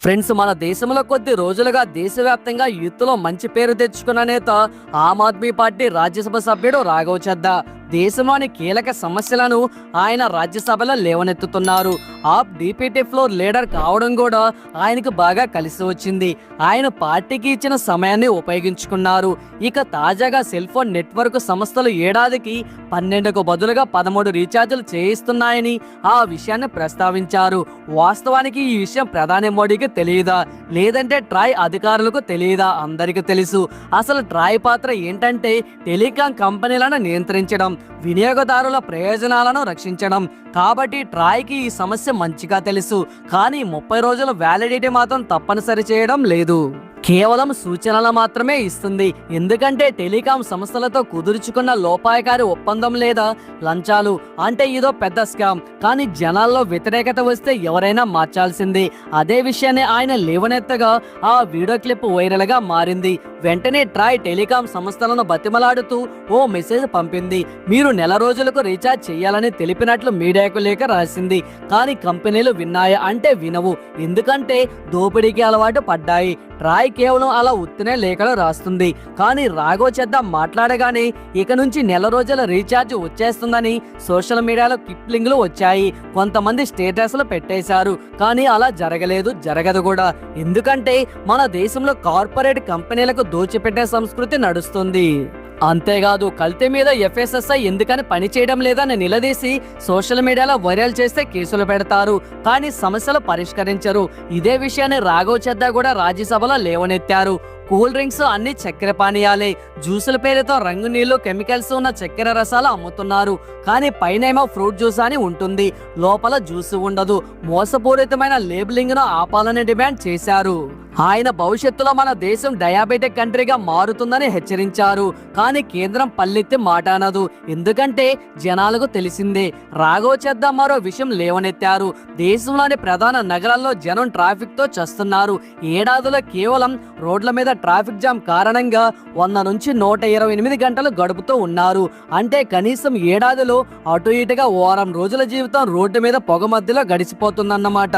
Friends, మన దేశంలో కొద్ది రోజులుగా దేశవ్యాప్తంగా యూత్లో మంచి పేరు తెచ్చుకున్న నేత ఆమ్ ఆద్మీ పార్టీ రాజ్యసభ సభ్యుడు రాఘవ్ చద్దా దేశంలోని కీలక సమస్యలను ఆయన రాజ్యసభలో లేవనెత్తుతున్నారు. ఆప్ డిప్యూటీ ఫ్లోర్ లీడర్ కావడం కూడా ఆయనకు బాగా కలిసి వచ్చింది. ఆయన పార్టీకి ఇచ్చిన సమయాన్ని ఉపయోగించుకున్నారు. ఇక తాజాగా సెల్ ఫోన్ నెట్వర్క్ సంస్థలు ఏడాదికి 12కు బదులుగా 13 రీఛార్జీలు చేయిస్తున్నాయని ఆ విషయాన్ని ప్రస్తావించారు. వాస్తవానికి ఈ విషయం ప్రధాని మోడీకి తెలియదా, లేదంటే ట్రాయ్ అధికారులకు తెలియదా? అందరికీ తెలుసు. అసలు ట్రాయ్ పాత్ర ఏంటంటే టెలికాం కంపెనీలను నియంత్రించడం, వినియోగదారుల ప్రయోజనాలను రక్షించడం. కాబట్టి ట్రాయ్కి ఈ సమస్య మంచిగా తెలుసు. కానీ 30 రోజుల వ్యాలిడిటీ మాత్రం తప్పనిసరి చేయడం లేదు. కేవలం సూచనలు మాత్రమే ఇస్తుంది. ఎందుకంటే టెలికాం సంస్థలతో కుదుర్చుకున్న లోపాయకారి ఒప్పందం లేదా లంచాలు అంటే ఇదో పెద్ద స్కామ్. కానీ జనాల్లో వ్యతిరేకత వస్తే ఎవరైనా మార్చాల్సిందే. అదే విషయాన్ని ఆయన లేవనెత్తగా ఆ వీడియో క్లిప్ వైరల్ గా మారింది. వెంటనే ట్రాయ్ టెలికాం సంస్థలను బతిమలాడుతూ ఓ మెసేజ్ పంపింది. మీరు నెల రోజులకు రీఛార్జ్ చేయాలని తెలిపినట్లు మీడియాకు లేఖ రాసింది. కానీ కంపెనీలు విన్నాయా అంటే వినవు. ఎందుకంటే దోపిడీకి అలవాటు పడ్డాయి. ట్రాయ్ కేవలం అలా ఉత్తినే లేఖలు రాస్తుంది. కానీ రాఘవ్ చద్దా మాట్లాడగానే ఇక నుంచి నెల రోజుల రీఛార్జ్ వచ్చేస్తుందని సోషల్ మీడియాలో క్లిప్లింగ్లు వచ్చాయి. కొంతమంది స్టేటస్లు పెట్టేశారు. కానీ అలా జరగదు కూడా. ఎందుకంటే మన దేశంలో కార్పొరేట్ కంపెనీలకు దోచిపెట్టే సంస్కృతి నడుస్తుంది. అంతేకాదు, కల్తీ మీద ఎఫ్ఎస్ఎస్ఐ ఎందుకని పని చేయడం లేదని నిలదీసి సోషల్ మీడియాలో వైరల్ చేస్తే కేసులు పెడతారు. కానీ సమస్యలు పరిష్కరించరు. ఇదే విషయాన్ని రాఘవ్ చద్దా కూడా రాజ్యసభలో లేవనెత్తారు. కూల్ డ్రింక్స్ అన్ని చక్కెర పానీయాలే. జ్యూసుల పేరుతో రంగు నీళ్లు, కెమికల్స్ ఉన్న చక్కెర రసాలు అమ్ముతున్నారు. కానీ పైనేమో ఫ్రూట్ జ్యూస్ అని ఉంటుంది, లోపల జ్యూస్ ఉండదు. మోసపూరితమైన లేబులింగ్ ను ఆపాలని డిమాండ్ చేశారు. ఆయన భవిష్యత్తులో మన దేశం డయాబెటిక్ కంట్రీగా మారుతుందని హెచ్చరించారు. కానీ కేంద్రం పల్లెత్తి మాట అనదు. ఎందుకంటే జనాలకు తెలిసిందే. రాఘవ్ చద్దా మరో విషయం లేవనెత్తారు. దేశంలోని ప్రధాన నగరాల్లో జనం ట్రాఫిక్ తో చస్తున్నారు. ఏడాదిలో కేవలం రోడ్ల మీద ట్రాఫిక్ జామ్ కారణంగా 100 నుంచి 128 గంటలు గడుపుతూ ఉన్నారు. అంటే కనీసం ఏడాదిలో అటు ఇటుగా వారం రోజుల జీవితం రోడ్డు మీద పొగ మధ్యలో గడిచిపోతుందన్నమాట.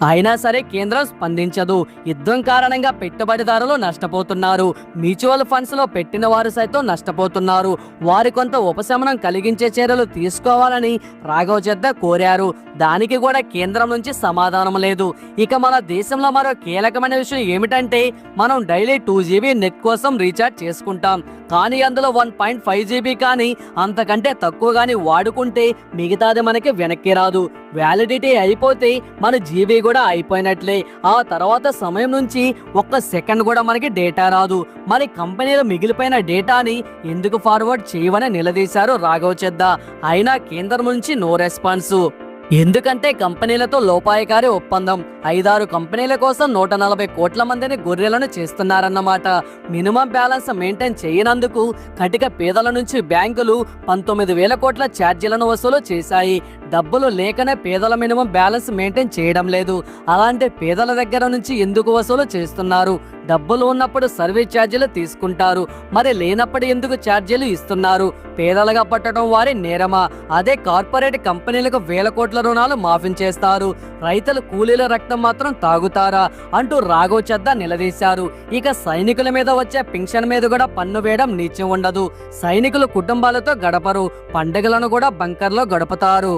అయినా సరే కేంద్రం స్పందించదు. యుద్ధం కారణంగా పెట్టుబడిదారులు నష్టపోతున్నారు. మ్యూచువల్ ఫండ్స్ లో పెట్టిన వారు సైతం నష్టపోతున్నారు. వారి కొంత ఉపశమనం కలిగించే చర్యలు తీసుకోవాలని రాఘవ్ చద్దా కోరారు. దానికి కూడా కేంద్రం నుంచి సమాధానం లేదు. ఇక మన దేశంలో మరో కీలకమైన విషయం ఏమిటంటే మనం డైలీ 2 GB నెట్ కోసం రీఛార్జ్ చేసుకుంటాం. కానీ అందులో 1.5 GB కానీ అంతకంటే తక్కువ కానీ వాడుకుంటే మిగతాది మనకి వెనక్కి రాదు. వ్యాలిడిటీ అయిపోతే మన జీబీ కూడా అయిపోయినట్లే. ఆ తర్వాత సమయం నుంచి 1 సెకండ్ కూడా మనకి డేటా రాదు. మరి కంపెనీలు మిగిలిపోయిన డేటాని ఎందుకు ఫార్వర్డ్ చేయవని నిలదీశారు రాఘవ్ చద్దా. అయినా కేంద్రం నుంచి నో రెస్పాన్స్. ఎందుకంటే కంపెనీలతో లోపాయకారి ఒప్పందం. 5-6 కంపెనీల కోసం 140 కోట్ల మందిని గొర్రెలను చేస్తున్నారన్నమాట. మినిమం బ్యాలెన్స్ మెయింటైన్ చేయనందుకు కటిక పేదల నుంచి బ్యాంకులు 19,000 కోట్ల ఛార్జీలను వసూలు చేశాయి. డబ్బులు లేకనే పేదల మినిమం బ్యాలెన్స్ మెయింటైన్ చేయడం లేదు. అలాంటి పేదల దగ్గర నుంచి ఎందుకు వసూలు చేస్తున్నారు? డబ్బులు ఉన్నప్పుడు సర్వీస్ ఛార్జీలు తీసుకుంటారు, మరి లేనప్పుడు ఎందుకు ఛార్జీలు ఇస్తున్నారు? పేదలుగా పట్టడం వారి నేరమా? అదే కార్పొరేట్ కంపెనీలకు 1000 కోట్ల రుణాలు మాఫీ చేస్తారు. రైతులు కూలీల రక్తం మాత్రం తాగుతారా అంటూ రాఘవ్ చద్దా నిలదీశారు. ఇక సైనికుల మీద వచ్చే పెన్షన్ మీద కూడా పన్ను వేయడం నీచం ఉండదు. సైనికులు కుటుంబాలతో గడపరు, పండుగలను కూడా బంకర్లో గడుపుతారు.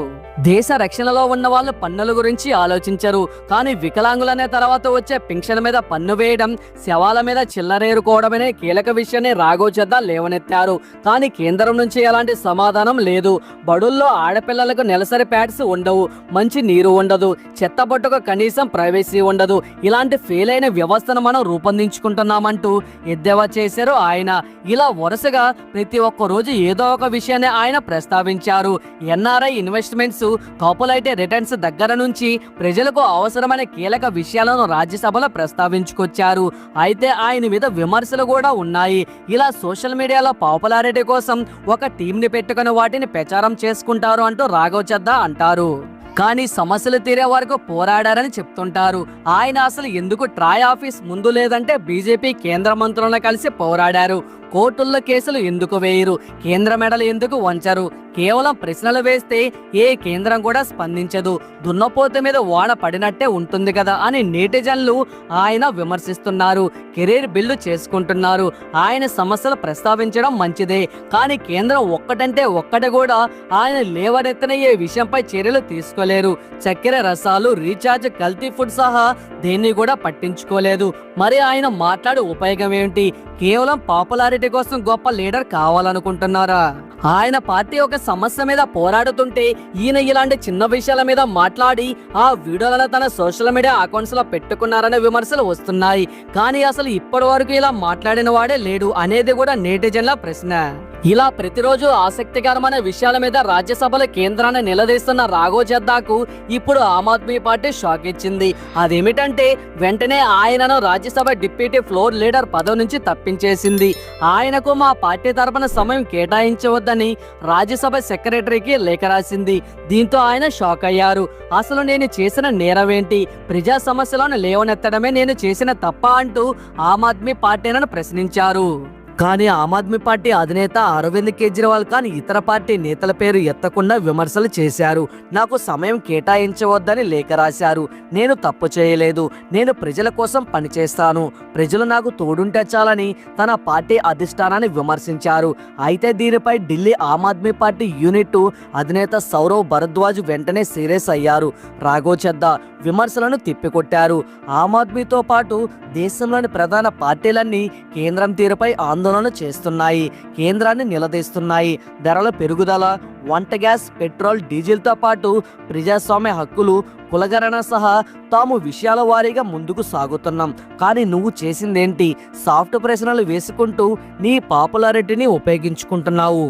దేశ రక్షణలో ఉన్న వాళ్ళు పన్నుల గురించి ఆలోచించరు. కానీ వికలాంగులనే తర్వాత వచ్చే పెన్షన్ మీద పన్ను వేయడం, శవాల మీద చిల్లరేరుకోవడమనే కీలక విషయాన్ని రాఘవ్ చద్దా లేవనెత్తారు. కానీ కేంద్రం నుంచి ఎలాంటి సమాధానం లేదు. బడుల్లో ఆడపిల్లలకు నెలసరి ప్యాడ్స్ ఉండవు, మంచి నీరు ఉండదు, చెత్తబొట్టుకు కనీసం ప్రైవసీ ఉండదు. ఇలాంటి ఫెయిల్ అయిన వ్యవస్థను మనం రూపొందించుకుంటున్నామంటూ ఎద్దేవా చేశారు ఆయన. ఇలా వరుసగా ప్రతి ఒక్క రోజు ఏదో ఒక విషయాన్ని ఆయన ప్రస్తావించారు. ఎన్ఆర్ఐ ఇన్వెస్ట్మెంట్స్, కాపులైటే రిటర్న్స్ దగ్గర నుంచి ప్రజలకు అవసరమైన కీలక విషయాలను రాజ్యసభలో ప్రస్తావించుకొచ్చారు. అయితే ఆయన మీద విమర్శలు కూడా ఉన్నాయి. ఇలా సోషల్ మీడియాలో పాపులారిటీ కోసం ఒక టీంని పెట్టుకుని వాటిని ప్రచారం చేసుకుంటారు అంటూ రాఘవ్ చద్దా అంటారు. కానీ సమస్యలు తీరే వరకు పోరాడారని చెప్తుంటారు. ఆయన అసలు ఎందుకు ట్రాయ్ ఆఫీస్ ముందు లేదంటే బీజేపీ కేంద్ర మంత్రులను కలిసి పోరాడారు. కోర్టుల్లో కేసులు ఎందుకు వేయరు? కేంద్ర మెడలు ఎందుకు వంచరు? కేవలం ప్రశ్నలు వేస్తే ఏ కేంద్రం కూడా స్పందించదు, దున్నపోత మీద వాన పడినట్టే ఉంటుంది కదా అని నెటిజన్లు ఆయన విమర్శిస్తున్నారు. కెరీర్ బిల్డ్ చేసుకుంటున్నారు. ఆయన సమస్యలు ప్రస్తావించడం మంచిదే, కానీ కేంద్రం ఒక్కటంటే ఒక్కటి కూడా ఆయన లేవనెత్తిన ఈ విషయంపై చర్యలు తీసుకోలేరు. చక్కెర రసాలు, రీఛార్జ్, కల్తీ ఫుడ్ సహా దేన్ని కూడా పట్టించుకోలేదు. మరి ఆయన మాట్లాడే ఉపయోగం ఏంటి? కేవలం పాపులారిటీ కోసం గొప్ప లీడర్ కావాలనుకుంటున్నారా? ఆయన పార్టీ ఒక సమస్య మీద పోరాడుతుంటే ఈయన ఇలాంటి చిన్న విషయాల మీద మాట్లాడి ఆ వీడియోలను తన సోషల్ మీడియా అకౌంట్స్ లో పెట్టుకున్నారనే విమర్శలు వస్తున్నాయి. కానీ అసలు ఇప్పటి వరకు ఇలా మాట్లాడిన వాడే లేడు అనేది కూడా నెటిజన్ల ప్రశ్న. ఇలా ప్రతిరోజు ఆసక్తికరమైన విషయాల మీద రాజ్యసభలో కేంద్రాన్ని నిలదీస్తున్న రాఘవ్ చద్దాకు ఇప్పుడు ఆమ్ ఆద్మీ పార్టీ షాక్ ఇచ్చింది. అదేమిటంటే వెంటనే ఆయనను రాజ్యసభ డిప్యూటీ ఫ్లోర్ లీడర్ పదవి నుంచి తప్పించేసింది. ఆయనకు మా పార్టీ తరపున సమయం కేటాయించవద్దని రాజ్యసభ సెక్రటరీకి లేఖ రాసింది. దీంతో ఆయన షాక్ అయ్యారు. అసలు నేను చేసిన నేరమేంటి? ప్రజా సమస్యలను లేవనెత్తడమే నేను చేసిన తప్ప అంటూ ఆమ్ ఆద్మీ పార్టీలను ప్రశ్నించారు. కానీ ఆమ్ ఆద్మీ పార్టీ అధినేత అరవింద్ కేజ్రీవాల్ కానీ ఇతర పార్టీ నేతల పేరు ఎత్తకుండా విమర్శలు చేశారు. నాకు సమయం కేటాయించవద్దని లేఖ రాశారు. నేను తప్పు చేయలేదు. నేను ప్రజల కోసం పనిచేస్తాను. ప్రజలు నాకు తోడుంటే చాలని తన పార్టీ అధిష్టానాన్ని విమర్శించారు. అయితే దీనిపై ఢిల్లీ ఆమ్ ఆద్మీ పార్టీ యూనిట్ అధినేత సౌరవ్ భరద్వాజ్ వెంటనే సీరియస్ అయ్యారు. రాఘవ్ చద్దా విమర్శలను తిప్పికొట్టారు. ఆమ్ ఆద్మీతో పాటు దేశంలోని ప్రధాన పార్టీలన్నీ కేంద్రం తీరుపై ఆందోళన చేస్తున్నాయి, కేంద్రాన్ని నిలదీస్తున్నాయి. ధరల పెరుగుదల, వంట గ్యాస్, పెట్రోల్, డీజిల్తో పాటు ప్రజాస్వామ్య హక్కులు, కులగణన సహా తాము విషయాల వారీగా ముందుకు సాగుతున్నాం. కానీ నువ్వు చేసిందేంటి? సాఫ్ట్ ప్రశ్నలు వేసుకుంటూ నీ పాపులారిటీని ఉపయోగించుకుంటున్నావు.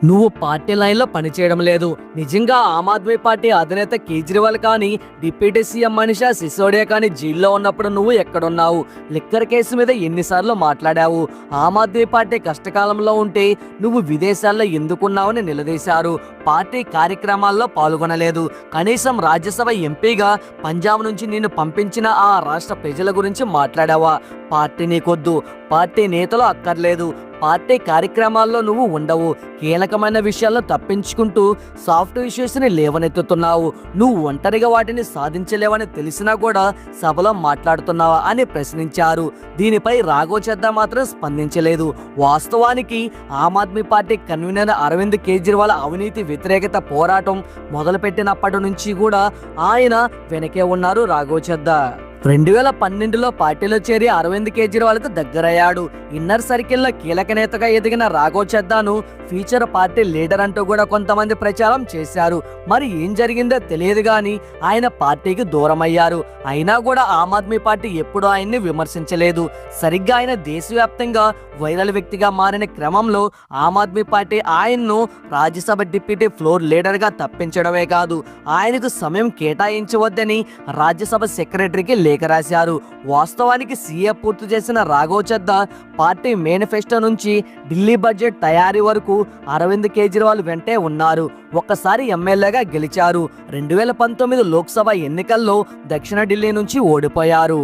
నువ్వు పార్టీ లైన్లో పనిచేయడం లేదు. నిజంగా ఆమ్ ఆద్మీ పార్టీ అధినేత కేజ్రీవాల్ కానీ డిప్యూటీ సీఎం మనీషా సిసోడియా కానీ జైల్లో ఉన్నప్పుడు నువ్వు ఎక్కడున్నావు? లిక్కర్ కేసు మీద ఎన్నిసార్లు మాట్లాడావు? ఆమ్ ఆద్మీ పార్టీ కష్టకాలంలో ఉంటే నువ్వు విదేశాల్లో ఎందుకున్నావని నిలదీశారు. పార్టీ కార్యక్రమాల్లో పాల్గొనలేదు. కనీసం రాజ్యసభ ఎంపీగా పంజాబ్ నుంచి నిన్ను పంపించిన ఆ రాష్ట్ర ప్రజల గురించి మాట్లాడావా? పార్టీ నీకొద్దు, పార్టీ నేతలు అక్కర్లేదు, పార్టీ కార్యక్రమాల్లో నువ్వు ఉండవు. కీలకమైన విషయాల్లో తప్పించుకుంటూ సాఫ్ట్ ఇష్యూస్ని లేవనెత్తుతున్నావు. నువ్వు ఒంటరిగా వాటిని సాధించలేవని తెలిసినా కూడా సభలో మాట్లాడుతున్నావా అని ప్రశ్నించారు. దీనిపై రాఘవ్ చద్దా మాత్రం స్పందించలేదు. వాస్తవానికి ఆమ్ ఆద్మీ పార్టీ కన్వీనర్ అరవింద్ కేజ్రీవాల్ అవినీతి వ్యతిరేకత పోరాటం మొదలుపెట్టినప్పటి నుంచి కూడా ఆయన వెనకే ఉన్నారు రాఘవ్ చద్దా. 2012లో పార్టీలో చేరి అరవింద్ కేజ్రీవాల్కు దగ్గరయ్యాడు. ఇన్నర్ సర్కిల్లో కీలక నేతగా ఎదిగిన రాఘవ్ చద్దాను ఫ్యూచర్ పార్టీ లీడర్ అంటూ కూడా కొంతమంది ప్రచారం చేశారు. మరి ఏం జరిగిందో తెలియదు కానీ ఆయన పార్టీకి దూరం అయ్యారు. అయినా కూడా ఆమ్ ఆద్మీ పార్టీ ఎప్పుడూ ఆయన్ని విమర్శించలేదు. సరిగ్గా ఆయన దేశవ్యాప్తంగా వైరల్ వ్యక్తిగా మారిన క్రమంలో ఆమ్ ఆద్మీ పార్టీ ఆయన్ను రాజ్యసభ డిప్యూటీ ఫ్లోర్ లీడర్గా తప్పించడమే కాదు, ఆయనకు సమయం కేటాయించవద్దని రాజ్యసభ సెక్రటరీకి లేఖ రాశారు. వాస్తవానికి సీఏ పూర్తి చేసిన రాఘవ్ చద్దా పార్టీ మేనిఫెస్టో నుంచి ఢిల్లీ బడ్జెట్ తయారీ వరకు అరవింద్ కేజ్రీవాల్ వెంటే ఉన్నారు. ఒక్కసారి ఎమ్మెల్యేగా గెలిచారు. 2019 లోక్సభ ఎన్నికల్లో దక్షిణ ఢిల్లీ నుంచి ఓడిపోయారు.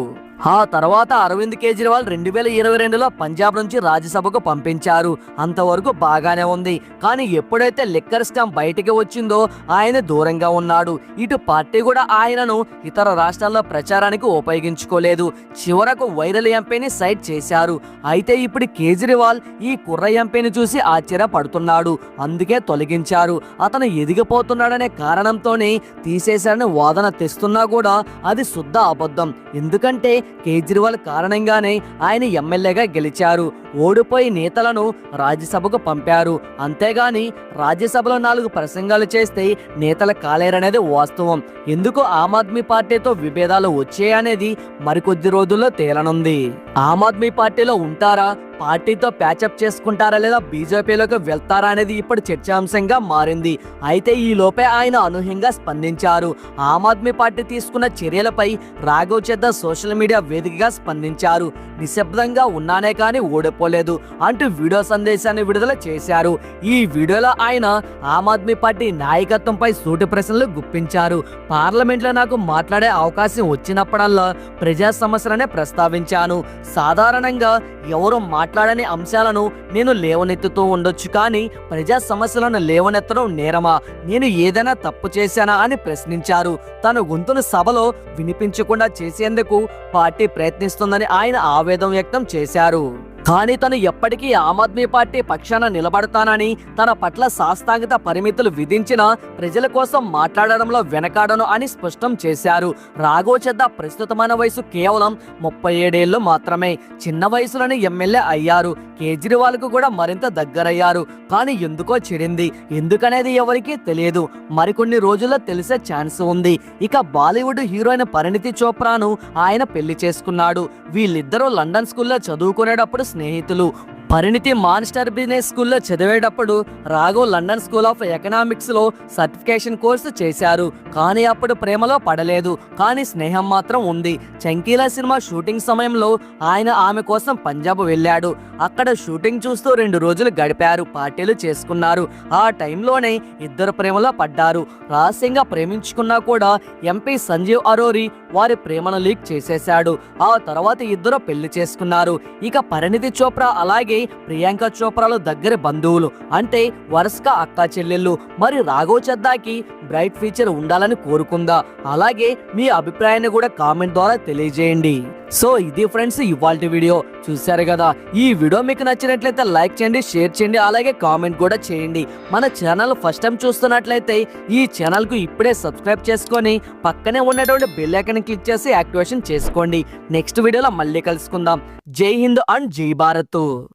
ఆ తర్వాత అరవింద్ కేజ్రీవాల్ 2022లో పంజాబ్ నుంచి రాజ్యసభకు పంపించారు. అంతవరకు బాగానే ఉంది. కానీ ఎప్పుడైతే లిక్కర్ స్కామ్ బయటికి వచ్చిందో ఆయన దూరంగా ఉన్నాడు. ఇటు పార్టీ కూడా ఆయనను ఇతర రాష్ట్రాల్లో ప్రచారానికి ఉపయోగించుకోలేదు. చివరకు వైరల్ ఎంపీని సైడ్ చేశారు. అయితే ఇప్పుడు కేజ్రీవాల్ ఈ కుర్ర ఎంపీని చూసి ఆశ్చర్యపడుతున్నాడు. అందుకే తొలగించారు. అతను ఎదిగిపోతున్నాడనే కారణంతోనే తీసేశారని వాదన తెస్తున్నా కూడా అది శుద్ధ అబద్ధం. ఎందుకంటే కేజ్రీవాల్ కారణంగానే ఆయన ఎమ్మెల్యేగా గెలిచారు. ఓడిపోయి నేతలను రాజ్యసభకు పంపారు. అంతేగాని రాజ్యసభలో 4 ప్రసంగాలు చేస్తే నేతల కాలేరనేది వాస్తవం. ఎందుకు ఆమ్ ఆద్మీ పార్టీతో విభేదాలు వచ్చాయనేది మరికొద్ది రోజుల్లో తేలనుంది. ఆమ్ ఆద్మీ పార్టీలో ఉంటారా, పార్టీతో ప్యాచప్ చేసుకుంటారా లేదా బీజేపీలోకి వెళ్తారా అనేది ఇప్పుడు చర్చాంశంగా మారింది. అయితే ఈ లోపే ఆయన అనూహ్యంగా స్పందించారు. ఆమ్ ఆద్మీ పార్టీ తీసుకున్న చర్యలపై రాఘవ్ చద్దా సోషల్ మీడియా వేదికగా స్పందించారు. నిశ్శబ్దంగా ఉన్నానే కానీ ఓడిపో సరిపోలేదు అంటూ వీడియో సందేశాన్ని విడుదల చేశారు. ఈ వీడియోలో ఆయన ఆమ్ ఆద్మీ పార్టీ నాయకత్వంపై సూటి ప్రశ్నలు గుప్పించారు. పార్లమెంట్లో నాకు మాట్లాడే అవకాశం వచ్చినప్పుడల్లా ప్రజా సమస్యలనే ప్రస్తావించాను. సాధారణంగా ఎవరు మాట్లాడని అంశాలను నేను లేవనెత్తుతూ ఉండొచ్చు, కానీ ప్రజా సమస్యలను లేవనెత్తడం నేరమా? నేను ఏదైనా తప్పు చేశానా అని ప్రశ్నించారు. తన గొంతును సభలో వినిపించకుండా చేసేందుకు పార్టీ ప్రయత్నిస్తుందని ఆయన ఆవేదన వ్యక్తం చేశారు. కానీ తను ఎప్పటికీ ఆమ్ ఆద్మీ పార్టీ పక్షాన నిలబడతానని, తన పట్ల శాస్త్రాంగత పరిమితులు విధించిన ప్రజల కోసం మాట్లాడడంలో వెనకాడను అని స్పష్టం చేశారు. రాఘవ్ చద్దా ప్రస్తుతమైన వయసు కేవలం 37 ఏళ్లు మాత్రమే. చిన్న వయసులోనే ఎమ్మెల్యే అయ్యారు. కేజ్రీవాల్ కు కూడా మరింత దగ్గరయ్యారు. కానీ ఎందుకో చెడింది. ఎందుకనేది ఎవరికీ తెలియదు. మరికొన్ని రోజుల్లో తెలిసే ఛాన్స్ ఉంది. ఇక బాలీవుడ్ హీరోయిన్ పరిణితి చోప్రాను ఆయన పెళ్లి చేసుకున్నాడు. వీళ్ళిద్దరూ లండన్ స్కూల్లో చదువుకునేటప్పుడు స్నేహితులు. పరిణితి మాన్స్టర్ బిజినెస్ స్కూల్లో చదివేటప్పుడు Raghav London school of economics లో సర్టిఫికేషన్ కోర్సు చేశారు. కానీ అప్పుడు ప్రేమలో పడలేదు. కానీ స్నేహం మాత్రం ఉంది. చంకీలా సినిమా షూటింగ్ సమయంలో ఆయన ఆమె కోసం పంజాబ్ వెళ్ళాడు. అక్కడ షూటింగ్ చూస్తూ 2 రోజులు గడిపారు. పార్టీలు చేసుకున్నారు. ఆ టైంలోనే ఇద్దరు ప్రేమలో పడ్డారు. రహస్యంగా ప్రేమించుకున్నా కూడా ఎంపీ సంజీవ్ అరోరీ వారి ప్రేమను లీక్ చేసేశాడు. ఆ తర్వాత ఇద్దరు పెళ్లి చేసుకున్నారు. ఇక పరిణితి చోప్రా అలాగే ప్రియాంక చోప్రాలు దగ్గర బంధువులు, అంటే వరుసగా అక్కా చెల్లెళ్ళు. మరి రాఘవ్ చద్దాకి బ్రైట్ ఫ్యూచర్ ఉండాలని కోరుకుందా? అలాగే మీ అభిప్రాయాన్ని కూడా కామెంట్ ద్వారా తెలియజేయండి. సో ఇది ఫ్రెండ్స్ ఇవాల్టి వీడియో. చూశారు కదా, ఈ వీడియో మీకు నచ్చినట్లయితే లైక్ చేయండి, షేర్ చేయండి, అలాగే కామెంట్ కూడా చేయండి. మన ఛానల్ ఫస్ట్ టైం చూస్తున్నట్లయితే ఈ ఛానల్ కు ఇప్పుడే సబ్స్క్రైబ్ చేసుకొని పక్కనే ఉన్నటువంటి బెల్ ఐకాన్ క్లిక్ చేసి యాక్టివేషన్ చేసుకోండి. నెక్స్ట్ వీడియోలో మళ్ళీ కలుసుకుందాం. జై హింద్ అండ్ జై భారత్.